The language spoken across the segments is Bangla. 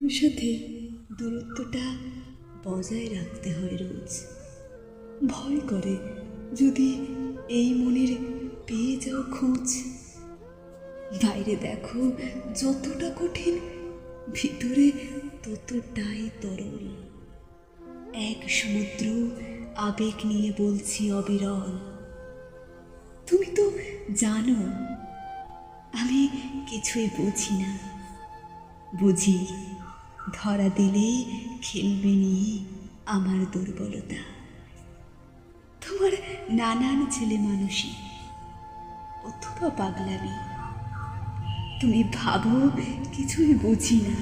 ওর সাথে দূরত্বটা বজায় রাখতে হয় রোজ। ভয় করে যদি এই মনের পেয়ে যাও খোঁজ। বাইরে দেখো যতটা কঠিন, ভিতরে ততটাই তরল। এক সমুদ্র আবেগ নিয়ে বলছি অবিরল। তুমি তো জানো আমি কিছুই বুঝি না। বুঝি ধরা দিলে খেলবে নিয়ে আমার দুর্বলতা। তোমার নানান ছেলে মানুষই অথবা পাগলামি। তুমি ভাবো কিছুই বুঝি না,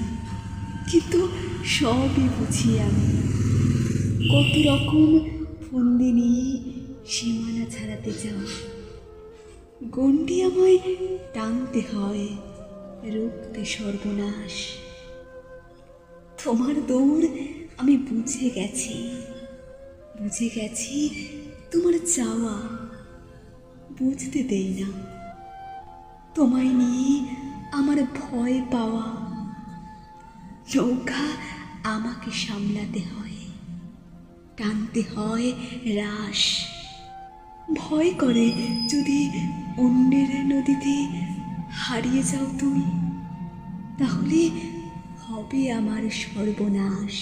কিন্তু সবই বুঝি আমি। কত রকম ফন্দি নিয়ে সীমানা ছাড়াতে চাও। গণ্ডি আমায় টানতে হয়, রুখতে সর্বনাশ। তোমার দৌড় আমি বুঝে গেছি, বুঝে গেছি তোমার চাওয়া। বুঝতে দেই না তোমায় নিয়ে আমার ভয় পাওয়া। নৌকা আমাকে সামলাতে হয়, টানতে হয় রাশ। ভয় করে যদি অন্যের নদীতে হারিয়ে যাও তুমি, তাহলে হবে আমার সর্বনাশ।